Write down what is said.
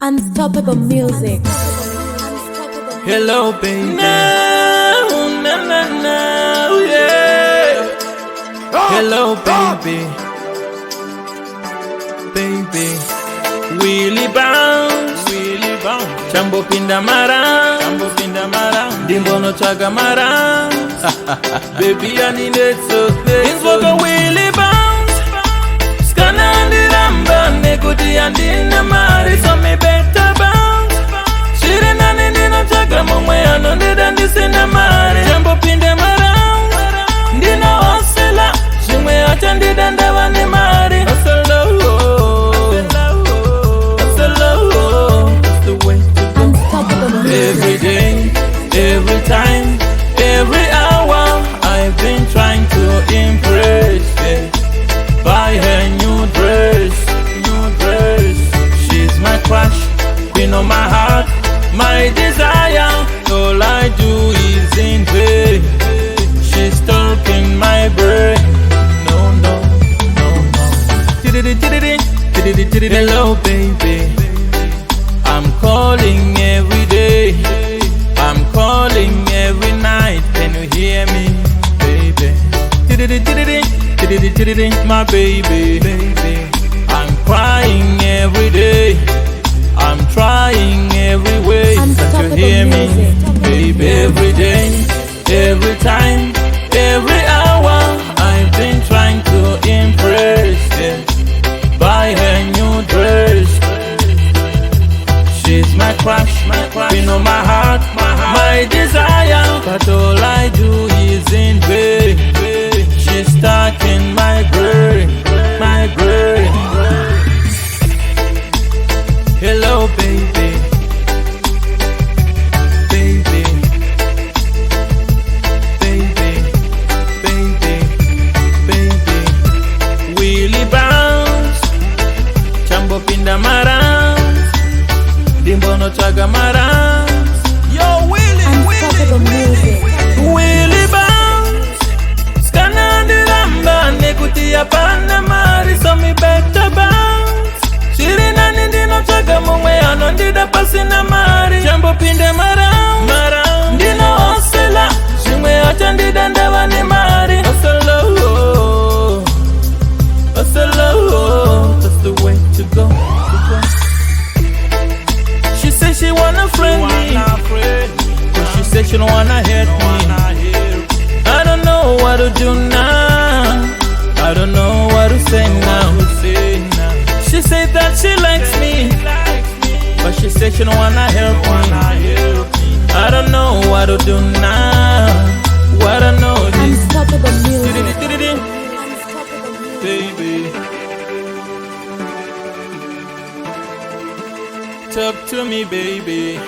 Unstoppable music. Hello, baby. No, no, no, no, yeah. Hello, baby. Baby. Willy bounce, Willy bounce. Chambo pinda mara, Chambo pinda mara. Dimbono chaga mara. Baby, I need it so big. Invoke Willy bounce. Skana andi ramba, negudi andi na mari, so me better bounce. Shiri nani nino chaga mumwe anondida ndisina mari. Chambo pinda mara, ndino osela. Shimwe acha ndida ndawa ni mari. Osela. Every day, every time, every hour, I've been trying to impress, yeah. Buy her new dress, new dress. She's my crush, been on my heart, my desire. All I do is in vain. She's stuck in my brain. No, no, no, no. Hello, baby. I'm calling every day, I'm calling every night. Can you hear me, baby? My baby, baby. I'm crying every day, I'm trying every way. Can you hear me, baby? Every day, every time, every hour, I've been trying to impress, yeah. Buy her new dress. She's my crush, been on my heart, my desire. But all I do is in vain. She's stuck in my brain, my brain. Hello, baby, baby, baby, baby, baby. Willy bounce, Chambo pinda mara. Dimbono chaga mara. Yo, Willy bounce. Skana andi ramba, nekutia pana mari, so me better bounce. Shiri nani ndino chaga mumwe anondida pasi na mari. Chambo pinde mara, mara. Ndino osela, shimwe acha ndida ndawa ni mari. Osela, osela, that's the way to go. She said she wanna friend me, but she said she don't wanna hurt me. I don't know what to do now, I don't know what to say now. She said that she likes me, but she said she don't wanna help me. I don't know what to do now, what I know is Unstoppable music. Baby, talk to me, baby.